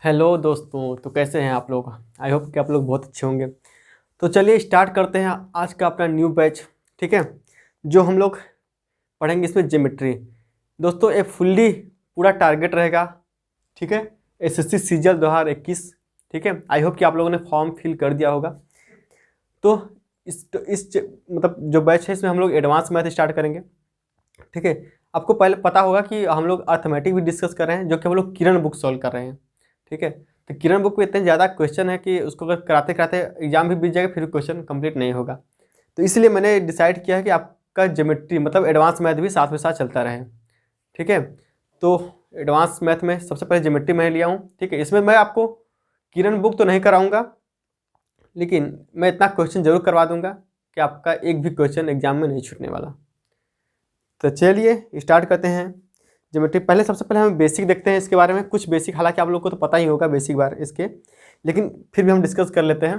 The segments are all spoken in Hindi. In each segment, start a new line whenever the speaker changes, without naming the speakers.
हेलो दोस्तों, तो कैसे हैं आप लोग। आई होप कि आप लोग बहुत अच्छे होंगे। तो चलिए स्टार्ट करते हैं आज का अपना न्यू बैच। ठीक है, जो हम लोग पढ़ेंगे इसमें ज्योमेट्री। दोस्तों ये फुल्ली पूरा टारगेट रहेगा। ठीक है, एसएससी सीजीएल 2021। ठीक है, आई होप कि आप लोगों ने फॉर्म फिल कर दिया होगा। तो मतलब जो बैच है इसमें हम लोग एडवांस मैथ स्टार्ट करेंगे। ठीक है, आपको पहले पता होगा कि हम लोग अर्थमेटिक भी डिस्कस कर रहे हैं, जो कि हम लोग किरण बुक सॉल्व कर रहे हैं। ठीक है, तो किरण बुक में इतने ज़्यादा क्वेश्चन है कि उसको अगर कराते कराते एग्जाम भी बीत जाएगा फिर क्वेश्चन कंप्लीट नहीं होगा। तो इसलिए मैंने डिसाइड किया है कि आपका ज्योमेट्री मतलब एडवांस मैथ भी साथ में साथ चलता रहे। ठीक है, तो एडवांस मैथ में सबसे पहले ज्योमेट्री मैं लिया हूँ। ठीक है, इसमें मैं आपको किरण बुक तो नहीं कराऊंगा, लेकिन मैं इतना क्वेश्चन जरूर करवा दूंगा कि आपका एक भी क्वेश्चन एग्जाम में नहीं छूटने वाला। तो चलिए स्टार्ट करते हैं ज्योमेट्री। पहले सबसे पहले हम बेसिक देखते हैं इसके बारे में, कुछ बेसिक, हालांकि आप लोग को तो पता ही होगा बेसिक बार इसके, लेकिन फिर भी हम डिस्कस कर लेते हैं।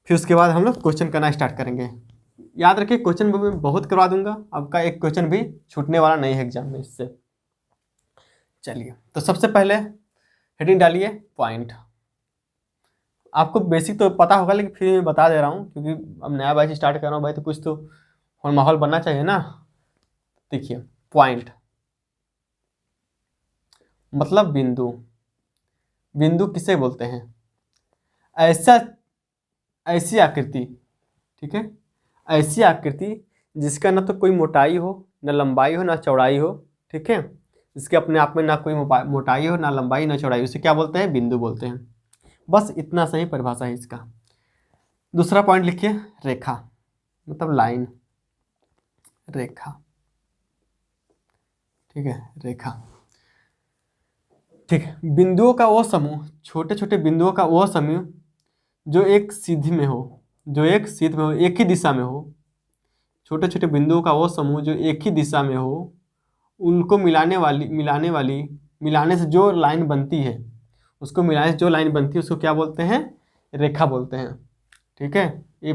फिर उसके बाद हम लोग क्वेश्चन करना स्टार्ट करेंगे। याद रखिए क्वेश्चन मैं बहुत करवा दूंगा, आपका एक क्वेश्चन भी छूटने वाला नहीं है एग्जाम में इससे। चलिए, तो सबसे पहले हेडिंग डालिए पॉइंट। आपको बेसिक तो पता होगा, लेकिन फिर मैं बता दे रहा हूँ क्योंकि अब नया बैच स्टार्ट कर रहा हूँ भाई, तो कुछ तो माहौल बनना चाहिए ना। देखिए, पॉइंट मतलब बिंदु। बिंदु किसे बोलते हैं? ऐसा ऐसी आकृति, ठीक है, ऐसी आकृति जिसका ना तो कोई मोटाई हो, ना लंबाई हो, ना चौड़ाई हो। ठीक है, जिसके अपने आप में ना कोई मोटाई हो, ना लंबाई, ना चौड़ाई, उसे क्या बोलते हैं? बिंदु बोलते हैं। बस इतना सही परिभाषा है इसका। दूसरा पॉइंट लिखिए, रेखा मतलब लाइन, रेखा। ठीक है, रेखा। ठीक है, बिंदुओं का वो समूह, छोटे छोटे बिंदुओं का वो समूह जो एक सीधी में हो, जो एक सीध में हो, एक ही दिशा में हो। छोटे छोटे बिंदुओं का वो समूह जो एक ही दिशा में हो, उनको मिलाने से जो लाइन बनती है, उसको मिलाने से जो लाइन बनती है उसको क्या बोलते हैं? रेखा बोलते हैं। ठीक है, ये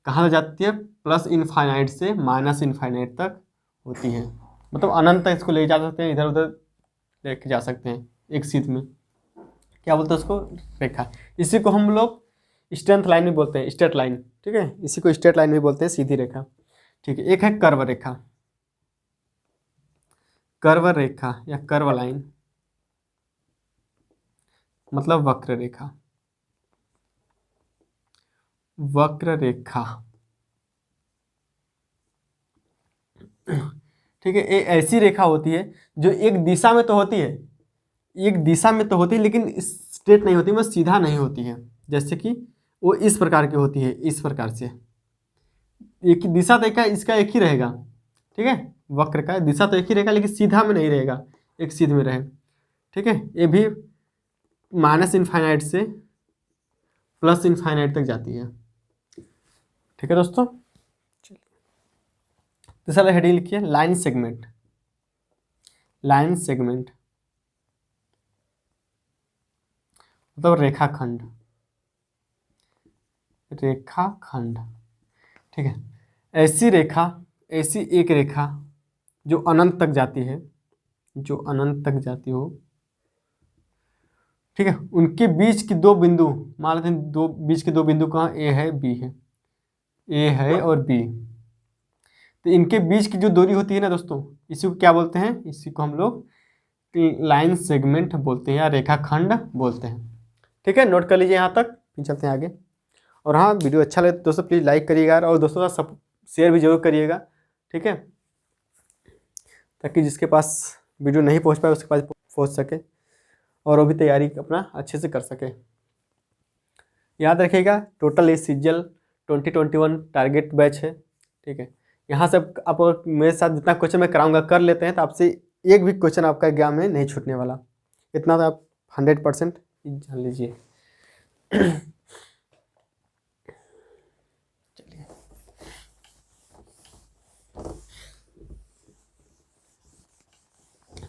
कहाँ जाती है? प्लस इनफाइनाइट से माइनस इनफाइनाइट तक होती है, मतलब अनंत तक इसको ले जा सकते हैं, इधर उधर लेके जा सकते हैं एक सीध में। क्या बोलते हैं उसको? रेखा। इसी को हम लोग स्ट्रेंथ लाइन भी बोलते हैं, स्ट्रेट लाइन। ठीक है, इसी को स्ट्रेट लाइन भी बोलते हैं, सीधी रेखा। ठीक है, एक है कर्व रेखा, कर्व रेखा या कर्व लाइन मतलब वक्र रेखा, वक्र रेखा। ठीक है, ये ऐसी रेखा होती है जो एक दिशा में तो होती है, एक दिशा में तो होती है, लेकिन स्ट्रेट नहीं होती, मतलब सीधा नहीं होती है। जैसे कि वो इस प्रकार की होती है, इस प्रकार से। एक ही दिशा तो इसका एक ही रहेगा। ठीक है, वक्र का दिशा तो एक ही रहेगा, लेकिन सीधा में नहीं रहेगा, एक सीध में रहे। ठीक है, ये भी माइनस इनफाइनाइट से प्लस इनफाइनाइट तक जाती है। ठीक है दोस्तों, तीसरा हेडिंग लिखिए, लाइन सेगमेंट। लाइन सेगमेंट मतलब रेखाखंड, रेखाखंड। ठीक है, ऐसी रेखा, ऐसी एक रेखा जो अनंत तक जाती है, जो अनंत तक जाती हो। ठीक है, उनके बीच की दो बिंदु, मान लेते हैं दो, बीच के दो बिंदु कहाँ? ए है, बी है, ए है और बी। तो इनके बीच की जो दूरी होती है ना दोस्तों, इसी को क्या बोलते हैं? इसी को हम लोग लाइन सेगमेंट बोलते हैं या रेखाखंड बोलते हैं। ठीक है, नोट कर लीजिए यहाँ तक, फिर चलते हैं आगे। और हाँ, वीडियो अच्छा लगे तो दोस्तों प्लीज़ लाइक करिएगा और दोस्तों का सब शेयर भी जरूर करिएगा। ठीक है, ताकि जिसके पास वीडियो नहीं पहुँच पाए उसके पास पहुँच सके और वो भी तैयारी अपना अच्छे से कर सके। याद रखिएगा, टोटल ये सीजीएल 2021 टारगेट बैच है। ठीक है, यहाँ से आप मेरे साथ जितना क्वेश्चन मैं कराऊंगा कर लेते हैं, तो आपसे एक भी क्वेश्चन आपका एग्जाम में नहीं छूटने वाला, इतना तो आप 100% जान लीजिए। चलिए,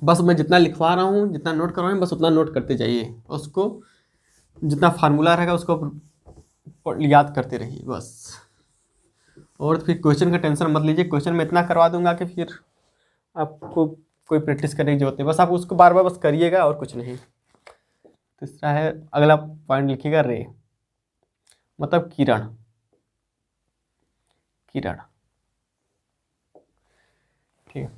बस मैं जितना लिखवा रहा हूँ, जितना नोट कर रहा हूँ, बस उतना नोट करते जाइए, उसको जितना फार्मूला रहेगा उसको याद करते रहिए बस। और फिर क्वेश्चन का टेंशन मत लीजिए, क्वेश्चन मैं इतना करवा दूंगा कि फिर आपको कोई प्रैक्टिस करने की जरूरत नहीं, बस आप उसको बार बार बस करिएगा और कुछ नहीं। तीसरा है, अगला पॉइंट लिखिएगा रे, मतलब किरण, किरण। ठीक है।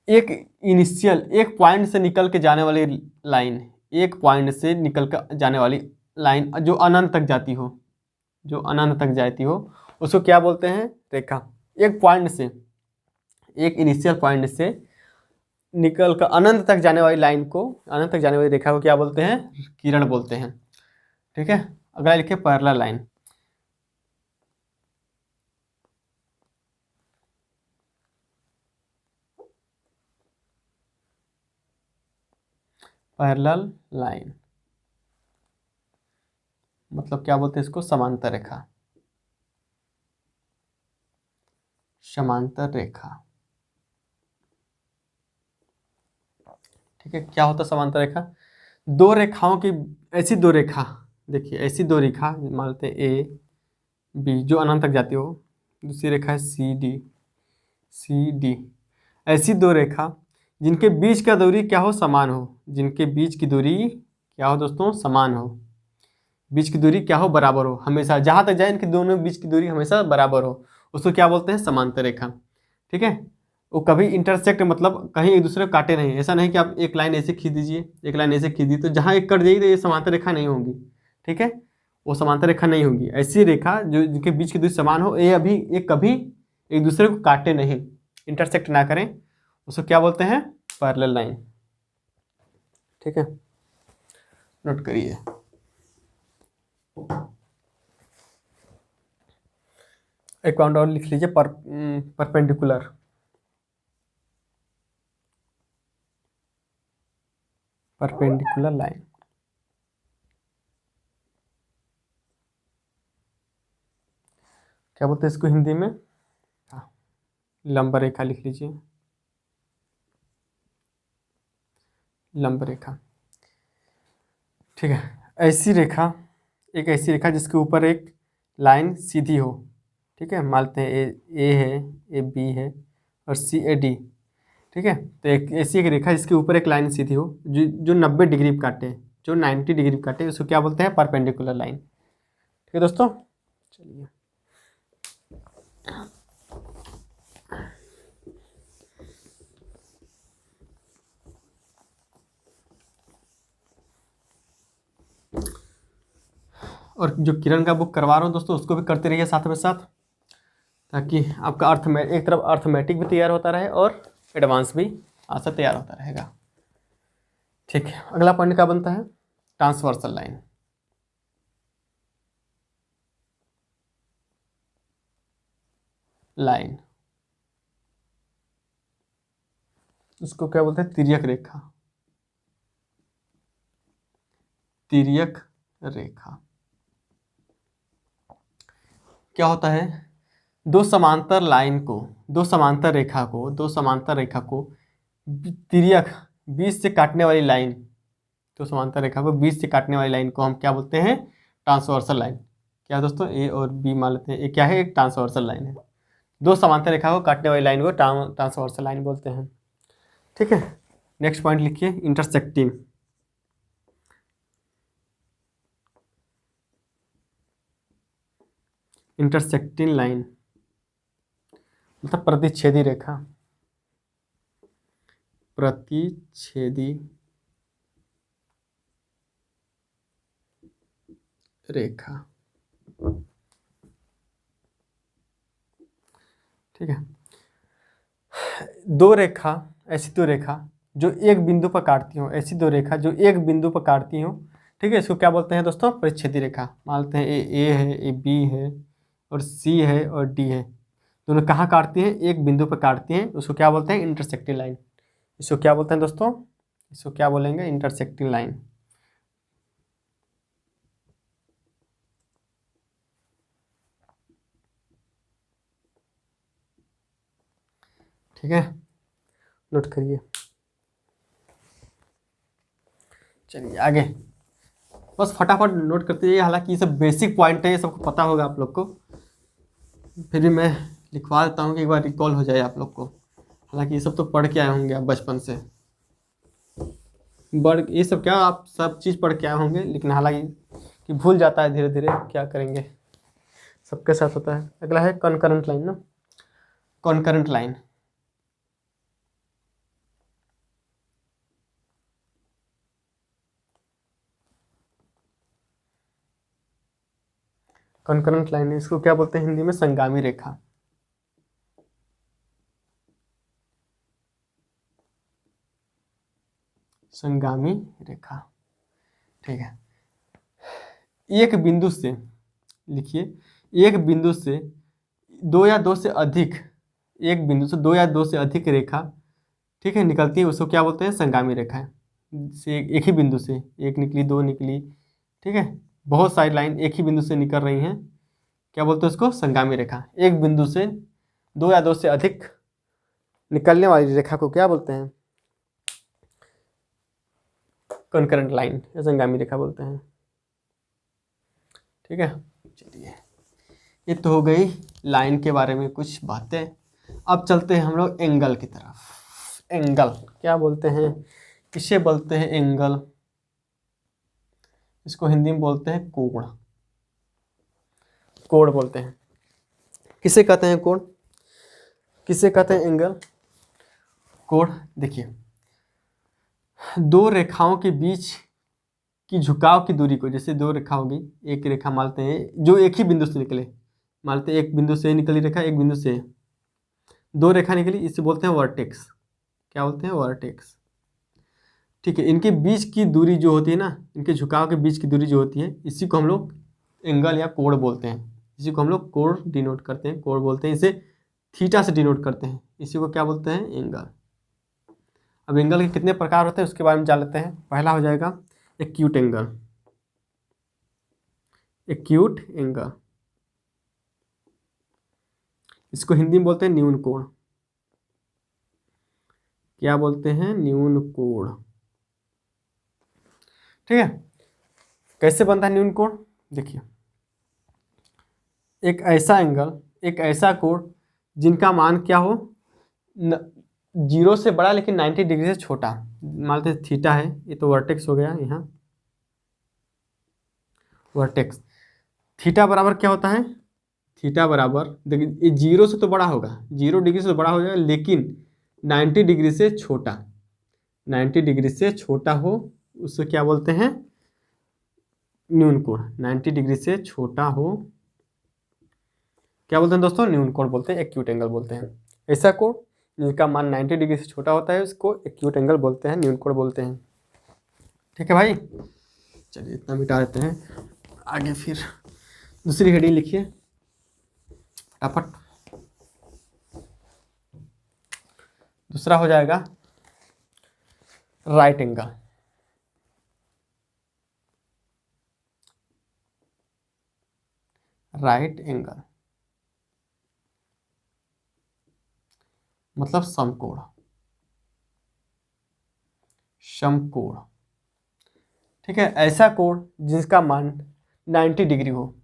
एक इनिशियल, एक पॉइंट से निकल के जाने वाली लाइन, एक पॉइंट से निकल कर जाने वाली लाइन जो अनंत तक जाती हो, जो अनंत तक जाती हो, उसको क्या बोलते हैं? रेखा। एक पॉइंट से, एक इनिशियल पॉइंट से निकल कर अनंत तक जाने वाली लाइन को, अनंत तक जाने वाली रेखा को क्या बोलते हैं? किरण बोलते हैं। ठीक है। अगला लिखिए पैरेलल लाइन। पैरेलल लाइन मतलब क्या बोलते हैं इसको? समांतर रेखा, समांतर रेखा। ठीक है। क्या होता है समांतर रेखा? दो रेखाओं की, ऐसी दो रेखा, देखिए ऐसी दो रेखा मान लेते हैं ए बी जो अनंत तक जाती हो, दूसरी रेखा है सी डी, सी डी। ऐसी दो रेखा जिनके बीच का दूरी क्या हो? समान हो। जिनके बीच की दूरी क्या हो दोस्तों? समान हो। बीच की दूरी क्या हो? बराबर हो। हमेशा जहाँ तक जाए इनके दोनों बीच की दूरी हमेशा बराबर हो, उसको क्या बोलते हैं? समांतर रेखा। ठीक है। वो कभी इंटरसेक्ट, मतलब कहीं एक दूसरे को काटे नहीं। ऐसा नहीं कि आप एक लाइन ऐसे खींच दीजिए, एक लाइन ऐसे खींच दी तो जहाँ एक कट जाएगी तो ये समांतर रेखा नहीं होगी। ठीक है। वो समांतर रेखा नहीं होगी। ऐसी रेखा जो जिनके बीच की दूरी समान हो, ये अभी एक कभी एक दूसरे को काटे नहीं, इंटरसेक्ट ना करें, उसको क्या बोलते हैं? Parallel line. ठीक है, नोट करिए। एक पॉइंट और लिख लीजिए, परपेंडिकुलर। परपेंडिकुलर लाइन, क्या बोलते हैं इसको हिंदी में? हाँ, लंब रेखा लिख लीजिए, लंब रेखा। ठीक है। ऐसी रेखा, एक ऐसी रेखा जिसके ऊपर एक लाइन सीधी हो। ठीक है। मानते हैं ए है, ए बी है और सी ए डी। ठीक है। तो एक ऐसी एक रेखा जिसके ऊपर एक लाइन सीधी हो, जो 90 डिग्री काटे, जो 90 डिग्री काटे, उसको क्या बोलते हैं? Perpendicular line. ठीक है दोस्तों, चलिए। और जो किरण का बुक करवा रहा हूँ दोस्तों, उसको भी करते रहिए साथ में साथ, ताकि आपका एक तरफ अर्थमेटिक भी तैयार होता रहे और एडवांस भी आंसर तैयार होता रहेगा। ठीक है। अगला पॉइंट क्या बनता है? Transversal line. लाइन, उसको क्या बोलते हैं? तिर्यक रेखा, तिर्यक रेखा। क्या होता है? दो समांतर लाइन को, दो समांतर रेखा को, दो समांतर रेखा को तिर्यक, बीच से काटने वाली लाइन, तो समांतर रेखा को बीच से काटने वाली लाइन को हम क्या बोलते हैं? Transversal line. क्या दोस्तों? ए और बी मान लेते हैं, ये क्या है? एक ट्रांसवर्सल लाइन है। दो समांतर रेखा को काटने वाली लाइन को ट्रांसवर्सल लाइन बोलते हैं। ठीक है। नेक्स्ट पॉइंट लिखिए, इंटरसेक्टिंग। इंटरसेक्टिंग लाइन मतलब प्रतिच्छेदी रेखा, प्रतिच्छेदी रेखा। ठीक है। दो रेखा, ऐसी दो रेखा जो एक बिंदु पर काटती हो, ऐसी दो रेखा जो एक बिंदु पर काटती हो। ठीक है। इसको क्या बोलते हैं दोस्तों? परिच्छेदी रेखा। मानते हैं ए है, ए बी है और सी है और डी है, दोनों कहाँ काटती हैं? एक बिंदु पर काटती हैं, उसको क्या बोलते हैं? Intersecting line. इसको क्या बोलते हैं दोस्तों? इसको क्या बोलेंगे? Intersecting line. ठीक है, नोट करिए। चलिए आगे, बस फटाफट नोट करते जाइए। हालांकि ये सब बेसिक पॉइंट है, ये सबको पता होगा आप लोग को, फिर भी मैं लिखवा देता हूँ कि एक बार रिकॉल हो जाए आप लोग को। हालांकि ये सब तो पढ़ के आए होंगे आप बचपन से। वर्ग, ये सब क्या आप सब चीज़ पढ़ के आए होंगे, लेकिन हालांकि कि भूल जाता है धीरे धीरे, क्या करेंगे, सबके साथ होता है। अगला है कॉन्करेंट लाइन ना, कॉन्करेंट लाइन। कॉन्करेंट लाइन, इसको क्या बोलते हैं हिंदी में, संगामी रेखा। संगामी रेखा, ठीक है। एक बिंदु से, लिखिए, एक बिंदु से दो या दो से अधिक, एक बिंदु से दो या दो से अधिक रेखा, ठीक है, निकलती है, उसको क्या बोलते हैं, संगामी रेखा है। से एक ही बिंदु से, एक निकली, दो निकली, ठीक है, बहुत सारी लाइन एक ही बिंदु से निकल रही हैं, क्या बोलते हैं उसको, संगामी रेखा। एक बिंदु से दो या दो से अधिक निकलने वाली रेखा को क्या बोलते हैं, कॉन्करेंट लाइन या संगामी रेखा बोलते हैं, ठीक है। चलिए, ये तो हो गई लाइन के बारे में कुछ बातें। अब चलते हैं हम लोग एंगल की तरफ। एंगल क्या बोलते हैं, किसे बोलते हैं एंगल, इसको हिंदी में बोलते हैं कोण, कोण बोलते हैं। किसे कहते हैं कोण, किसे कहते हैं एंगल, कोण। देखिए, दो रेखाओं के बीच की झुकाव की दूरी को, जैसे दो रेखा होगी, एक रेखा मानते हैं जो एक ही बिंदु से निकले, मानते हैं एक बिंदु से निकली रेखा, एक बिंदु से दो रेखा निकली, इसे बोलते हैं वर्टेक्स। क्या बोलते हैं, वर्टेक्स, ठीक है। इनके बीच की दूरी जो होती है ना, इनके झुकाव के बीच की दूरी जो होती है, इसी को हम लोग एंगल या कोण बोलते हैं। इसी को हम लोग कोण डिनोट करते हैं, कोण बोलते हैं। इसे थीटा से डिनोट करते हैं, इसी को क्या बोलते हैं, एंगल। अब एंगल के कितने प्रकार होते हैं उसके बारे में जान लेते हैं। पहला हो जाएगा एक्यूट एंगल, एक्यूट एंगल, इसको हिंदी में बोलते हैं न्यून कोण। क्या बोलते हैं, न्यून कोण, ठीक है। कैसे बनता है न्यून कोण, देखिए, एक ऐसा एंगल, एक ऐसा कोण जिनका मान क्या हो, जीरो से बड़ा लेकिन 90 डिग्री से छोटा, मान लेते हैं थीटा है, ये तो वर्टेक्स हो गया यहाँ, वर्टेक्स। थीटा बराबर क्या होता है, थीटा बराबर, देखिए ये जीरो से तो बड़ा होगा, जीरो डिग्री से तो बड़ा हो जाएगा, लेकिन 90 डिग्री से छोटा, 90 डिग्री से छोटा हो, उससे क्या बोलते हैं, न्यून कोण। 90 डिग्री से छोटा हो, क्या बोलते हैं दोस्तों, न्यून कोण बोलते हैं, एक्यूट एंगल बोलते हैं। ऐसा कोण जिसका मान 90 डिग्री से छोटा होता है उसको एक्यूट एंगल बोलते हैं, न्यून कोण बोलते हैं, ठीक है भाई। चलिए इतना मिटा देते हैं, आगे फिर दूसरी हेडिंग लिखिए फटाफट। दूसरा हो जाएगा राइट एंगल। राइट एंगल मतलब समकोण, समकोण, ठीक है। ऐसा कोण जिसका मान 90 डिग्री हो,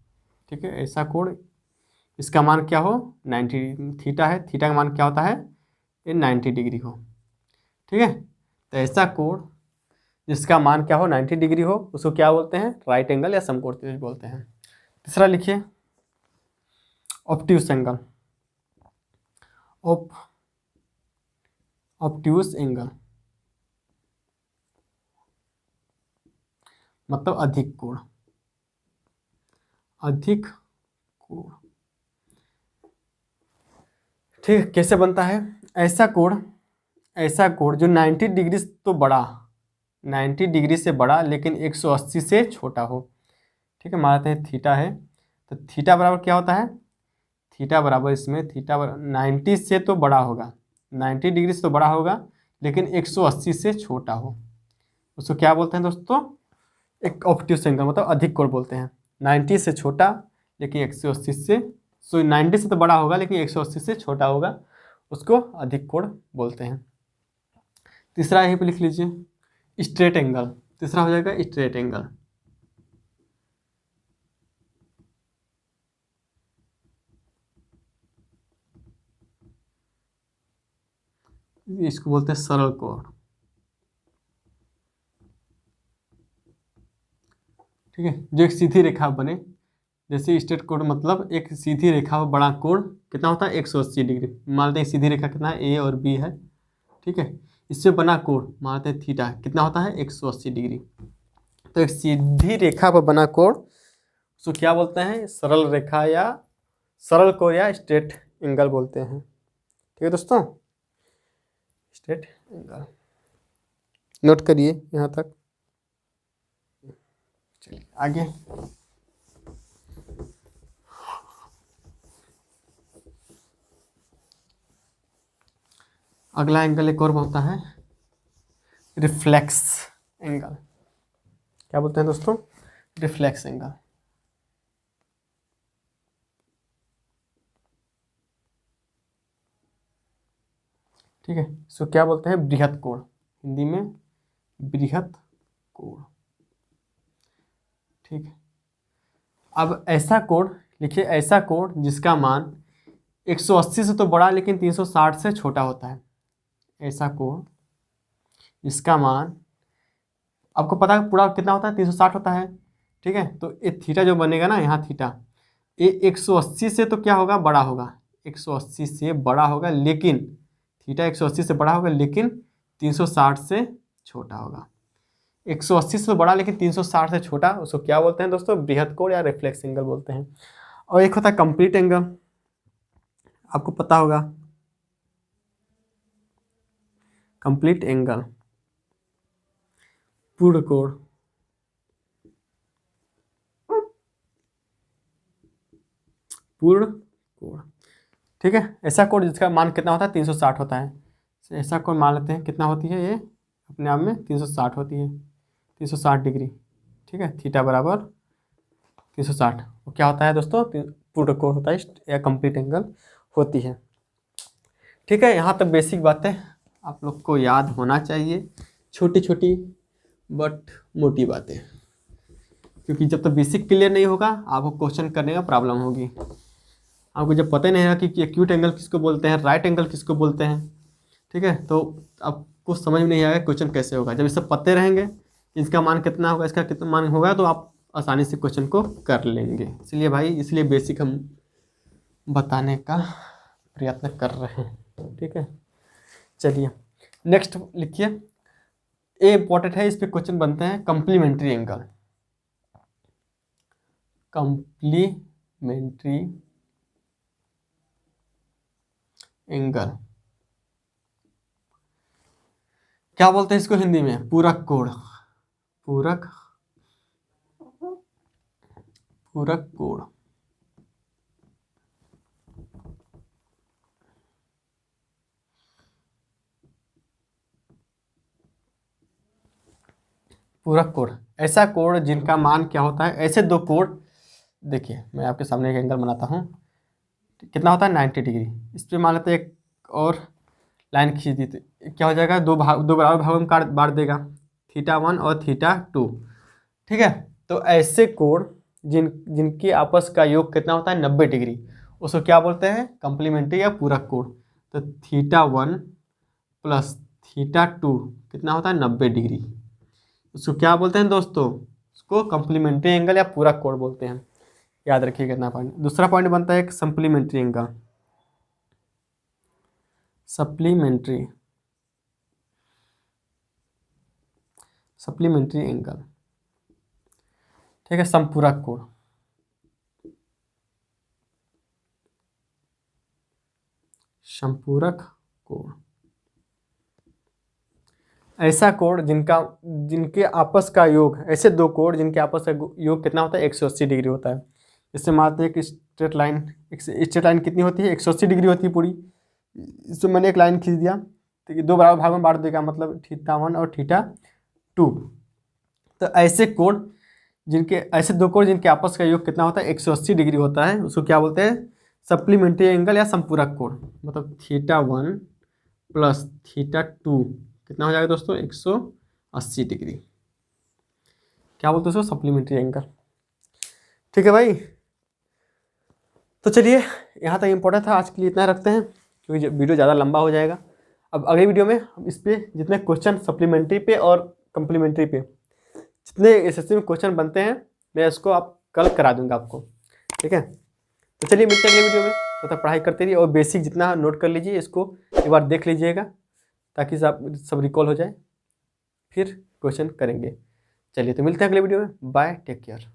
ठीक है, ऐसा कोण, इसका मान क्या हो, 90, थीटा है, थीटा का मान क्या होता है, ये 90 डिग्री हो, ठीक है। तो ऐसा कोण जिसका मान क्या हो, 90 डिग्री हो, उसको क्या बोलते हैं, राइट एंगल या समकोण त्रिभुज बोलते हैं। तीसरा लिखिए ऑब्ट्यूस एंगल, ऑब्ट्यूस एंगल मतलब अधिक कोण, अधिक कोण, ठीक है। कैसे बनता है, ऐसा कोण, ऐसा कोण जो 90 डिग्री तो बड़ा, 90 डिग्री से बड़ा लेकिन 180 से छोटा हो, ठीक है। मानते हैं थीटा है, तो थीटा बराबर क्या होता है, थीटा बराबर, इसमें थीटा बराबर 90 से तो बड़ा होगा, 90 डिग्री से तो बड़ा होगा लेकिन 180 से छोटा हो, उसको क्या बोलते हैं दोस्तों, एक ऑब्ट्यूस एंगल मतलब अधिक कोण बोलते हैं। 90 से छोटा लेकिन 180 से, 90 से तो बड़ा होगा लेकिन 180 से छोटा होगा, उसको अधिक कोण बोलते हैं। तीसरा यहीं पे लिख लीजिए स्ट्रेट एंगल, तीसरा हो जाएगा स्ट्रेट एंगल। इसको बोलते हैं सरल कोण, ठीक है, जो एक सीधी रेखा बने, जैसे स्ट्रेट कोण मतलब एक सीधी रेखा बड़ा कोण कितना होता है 180 डिग्री। मानते हैं सीधी रेखा कितना है, ए और बी है, ठीक है, इससे बना कोण मानते हैं थीटा कितना होता है 180 डिग्री। तो एक सीधी रेखा पर बना कोण उसको क्या बोलते हैं, सरल रेखा या सरल कोण या स्ट्रेट एंगल बोलते हैं। ठीक है दोस्तों, स्ट्रेट एंगल नोट करिए यहाँ तक। चलिए आगे, अगला एंगल एक और होता है रिफ्लेक्स एंगल। क्या बोलते हैं दोस्तों, रिफ्लेक्स एंगल। ठीक है, इसको क्या बोलते हैं, बृहत कोण, हिंदी में बृहत कोण। ठीक है, अब ऐसा कोण लिखिए, ऐसा कोण जिसका मान 180 से तो बड़ा लेकिन 360 से छोटा होता है। ऐसा कोण जिसका मान आपको पता है पूरा कितना होता है 360 होता है। ठीक है, तो ये थीटा जो बनेगा ना यहाँ थीटा, ये 180 से तो क्या होगा, बड़ा होगा, 180 से बड़ा होगा, लेकिन थीटा 180 से बड़ा होगा लेकिन 360 से छोटा होगा। 180 से बड़ा लेकिन 360 से छोटा, उसको क्या बोलते हैं दोस्तों, बृहत कोण या रिफ्लेक्स एंगल बोलते हैं। और एक होता है कंप्लीट एंगल, आपको पता होगा कंप्लीट एंगल, पूर्ण कोण, पूर्ण कोण। ठीक है, ऐसा कोण जिसका मान कितना होता है 360 होता है। ऐसा कोण मान लेते हैं कितना होती है, ये अपने आप में 360 होती है, 360 डिग्री। ठीक है, थीटा बराबर 360, वो क्या होता है दोस्तों, पूर्ण कोण होता है या कंप्लीट एंगल होती है। ठीक है, यहाँ तक बेसिक बातें आप लोग को याद होना चाहिए, छोटी छोटी बट मोटी बातें, क्योंकि जब तक बेसिक क्लियर नहीं होगा आपको क्वेश्चन करने का प्रॉब्लम होगी। आपको जब पता ही नहीं है कि एक्यूट एंगल किसको बोलते हैं, राइट एंगल किसको बोलते हैं, ठीक है, तो आपको समझ में नहीं आएगा क्वेश्चन कैसे होगा। जब ये सब पते रहेंगे, इसका मान कितना होगा, इसका कितना मान होगा, तो आप आसानी से क्वेश्चन को कर लेंगे। इसलिए भाई, इसलिए बेसिक हम बताने का प्रयत्न कर रहे हैं। ठीक है, चलिए नेक्स्ट लिखिए, ए इंपॉर्टेंट है, इस पे क्वेश्चन बनते हैं, कंप्लीमेंट्री एंगल। कंप्लीमेंट्री एंगल क्या बोलते हैं इसको हिंदी में, पूरक कोण, पूरक पूरक कोण। पूरक कोण, ऐसा कोण जिनका मान क्या होता है, ऐसे दो कोण, देखिए मैं आपके सामने एक एंगल बनाता हूँ, कितना होता है 90 डिग्री। इस पर मान लेते हैं एक और लाइन खींच दी, तो क्या हो जाएगा, दो बराबर भागों में काट बांट देगा, θ1 और θ2। ठीक है, तो ऐसे कोण जिनकी आपस का योग कितना होता है 90 डिग्री, उसको क्या बोलते हैं, कंप्लीमेंट्री या पूरक कोण। तो θ1 प्लस θ2 कितना होता है 90 डिग्री, उसको क्या बोलते हैं दोस्तों, उसको कंप्लीमेंट्री एंगल या पूरक कोण बोलते हैं। याद रखिए कितना पॉइंट। दूसरा पॉइंट बनता है एक सप्लीमेंट्री एंगल, सप्लीमेंट्री एंगल। ठीक है, संपूरक कोण, संपूरक कोण, ऐसा कोण जिनके आपस का योग, ऐसे दो कोण जिनके आपस का योग कितना होता है 180 डिग्री होता है। इससे मानते हैं कि स्ट्रेट लाइन कितनी होती है 180 डिग्री होती है पूरी। इससे मैंने एक लाइन खींच दिया, तो दो बराबर भागों में बांट देगा, मतलब θ1 और θ2। तो ऐसे कोण ऐसे दो कोण जिनके आपस का योग कितना होता है 180 डिग्री होता है, उसको क्या बोलते हैं, सप्लीमेंट्री एंगल या संपूरक कोण। मतलब θ1 प्लस θ2 कितना हो जाएगा दोस्तों 180 डिग्री, क्या बोलते हैं उसको, सप्लीमेंट्री एंगल। ठीक है भाई, तो चलिए यहाँ तक इम्पोर्टेंट था, आज के लिए इतना रखते हैं क्योंकि वीडियो ज़्यादा लंबा हो जाएगा। अब अगली वीडियो में हम इस पे जितने क्वेश्चन सप्लीमेंट्री पे और कंप्लीमेंट्री पे जितने एसएससी में क्वेश्चन बनते हैं मैं इसको आप कल करा दूंगा आपको, ठीक है। तो चलिए मिलते हैं अगले वीडियो में, तो तब पढ़ाई करते रहिए और बेसिक जितना नोट कर लीजिए, इसको एक बार देख लीजिएगा ताकि सब रिकॉल हो जाए, फिर क्वेश्चन करेंगे। चलिए तो मिलते हैं अगले वीडियो में, बाय, टेक केयर।